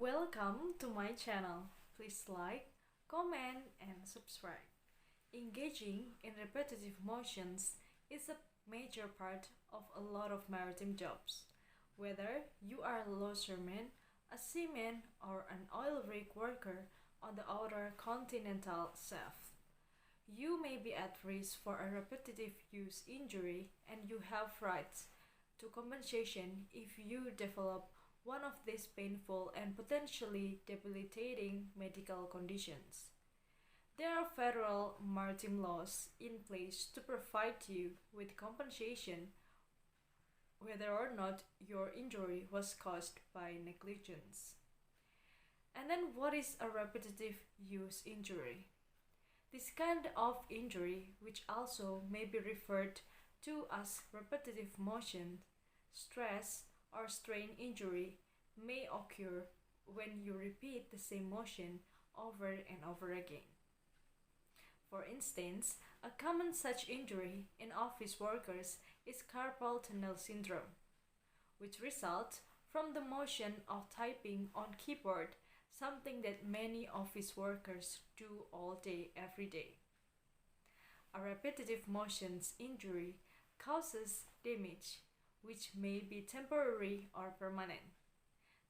Welcome to my channel. Please like, comment, and subscribe. Engaging in repetitive motions is a major part of a lot of maritime jobs. Whether you are a longshoreman, a seaman, or an oil rig worker on the outer continental shelf, you may be at risk for a repetitive use injury and you have rights to compensation if you develop one of these painful and potentially debilitating medical conditions. There are federal maritime laws in place to provide you with compensation whether or not your injury was caused by negligence. And then, what is a repetitive use injury? This kind of injury, which also may be referred to as repetitive motion, stress, or strain injury, may occur when you repeat the same motion over and over again. For instance, a common such injury in office workers is carpal tunnel syndrome, which results from the motion of typing on keyboard, something that many office workers do all day every day. A repetitive motions injury causes damage which may be temporary or permanent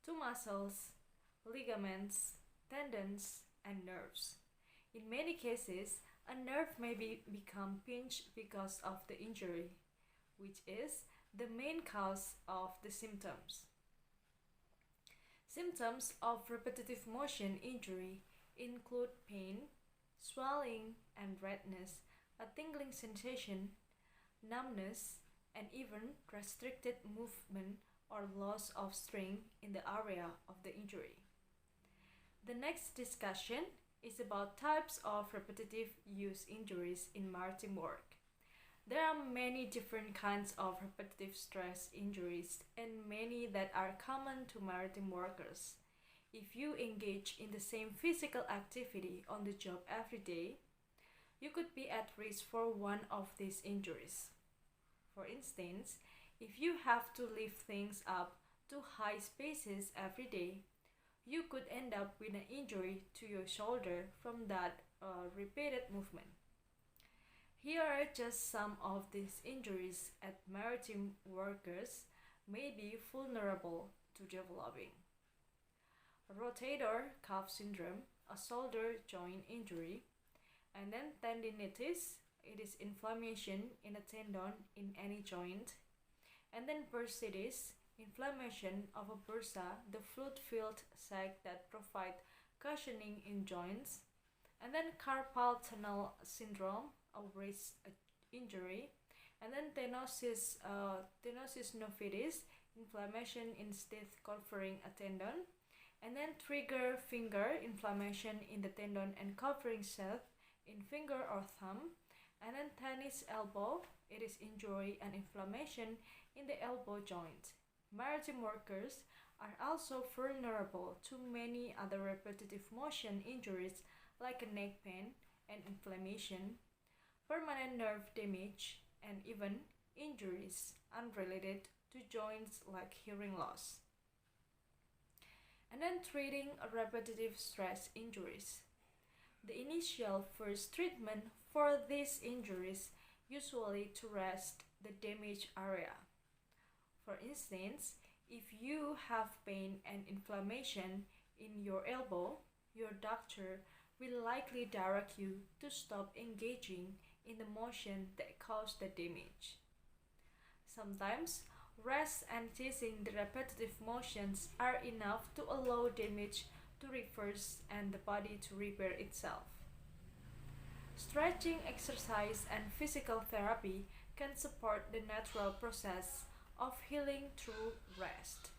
to muscles, ligaments, tendons, and nerves. In many cases, a nerve may become pinched because of the injury, which is the main cause of the symptoms. Symptoms of repetitive motion injury include pain, swelling and redness, a tingling sensation, numbness, and even restricted movement or loss of strength in the area of the injury. The next discussion is about types of repetitive use injuries in maritime work. There are many different kinds of repetitive stress injuries and many that are common to maritime workers. If you engage in the same physical activity on the job every day, you could be at risk for one of these injuries. For instance, if you have to lift things up to high spaces every day, you could end up with an injury to your shoulder from that repeated movement. Here are just some of these injuries that maritime workers may be vulnerable to developing. Rotator cuff syndrome, a shoulder joint injury, and then tendinitis, it is inflammation in a tendon in any joint, and then bursitis, inflammation of a bursa, the fluid-filled sac that provide cushioning in joints, and then carpal tunnel syndrome, a wrist injury, and then tenosis novidis, inflammation in stitch covering a tendon, and then trigger finger, inflammation in the tendon and covering sheath in finger or thumb, and then tennis elbow, it is injury and inflammation in the elbow joint. Maritime workers are also vulnerable to many other repetitive motion injuries like neck pain and inflammation, permanent nerve damage, and even injuries unrelated to joints like hearing loss. And then treating repetitive stress injuries. The initial first treatment for these injuries usually to rest the damaged area. For instance, if you have pain and inflammation in your elbow, your doctor will likely direct you to stop engaging in the motion that caused the damage. Sometimes, rest and ceasing the repetitive motions are enough to allow damage to reverse and the body to repair itself. Stretching exercise and physical therapy can support the natural process of healing through rest.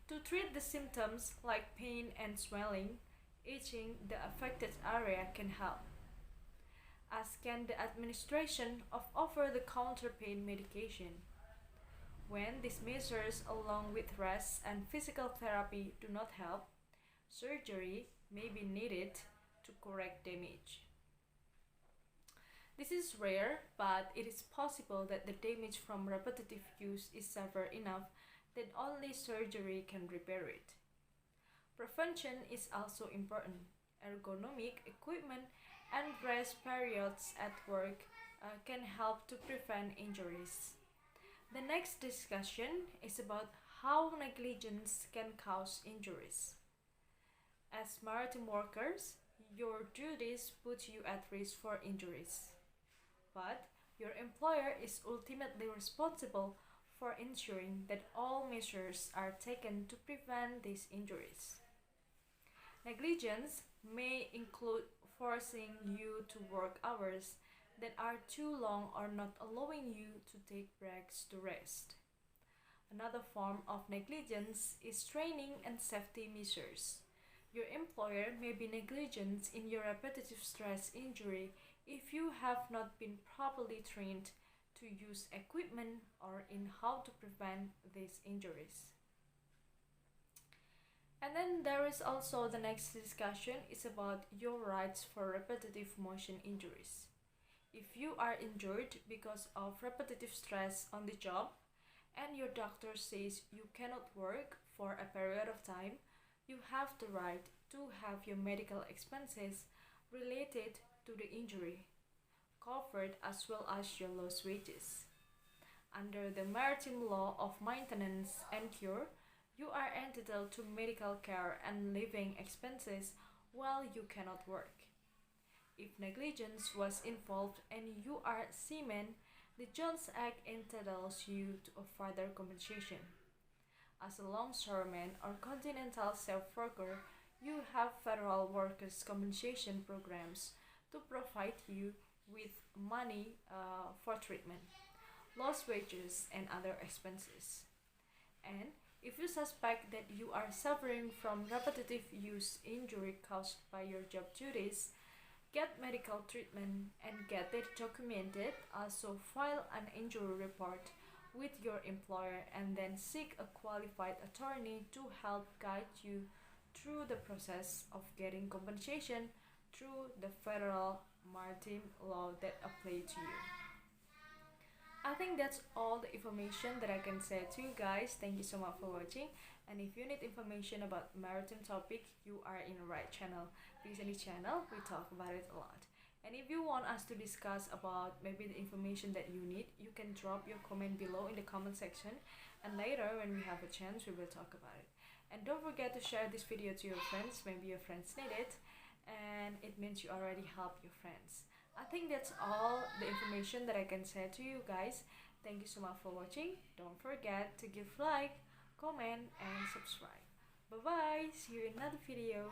To treat the symptoms like pain and swelling, itching the affected area can help, as can the administration of over-the-counter pain medication. When these measures along with rest and physical therapy do not help, surgery may be needed to correct damage. This is rare, but it is possible that the damage from repetitive use is severe enough that only surgery can repair it. Prevention is also important. Ergonomic equipment and rest periods at work can help to prevent injuries. The next discussion is about how negligence can cause injuries. As maritime workers, your duties put you at risk for injuries, but your employer is ultimately responsible for ensuring that all measures are taken to prevent these injuries. Negligence may include forcing you to work hours that are too long or not allowing you to take breaks to rest. Another form of negligence is training and safety measures. Your employer may be negligent in your repetitive stress injury if you have not been properly trained to use equipment or in how to prevent these injuries. And then there is also the next discussion is about your rights for repetitive motion injuries. If you are injured because of repetitive stress on the job and your doctor says you cannot work for a period of time, you have the right to have your medical expenses related to the injury covered as well as your lost wages. Under the Maritime Law of Maintenance and Cure, you are entitled to medical care and living expenses while you cannot work. If negligence was involved and you are a seaman, the Jones Act entitles you to a further compensation. As a longshoreman or continental shelf worker, you have federal workers' compensation programs to provide you with money for treatment, lost wages, and other expenses. And if you suspect that you are suffering from repetitive use injury caused by your job duties, get medical treatment and get it documented. Also, file an injury report with your employer and then seek a qualified attorney to help guide you through the process of getting compensation through the federal maritime law that apply to you. I think that's all the information that I can say to you guys. Thank you so much for watching. And if you need information about maritime topic, you are in the right channel. Because in this channel, we talk about it a lot. And if you want us to discuss about maybe the information that you need, you can drop your comment below in the comment section. And later, when we have a chance, we will talk about it. And don't forget to share this video to your friends. Maybe your friends need it. And it means you already help your friends. I think that's all the information that I can say to you guys. Thank you so much for watching. Don't forget to give like, comment, and subscribe. Bye bye. See you in another video.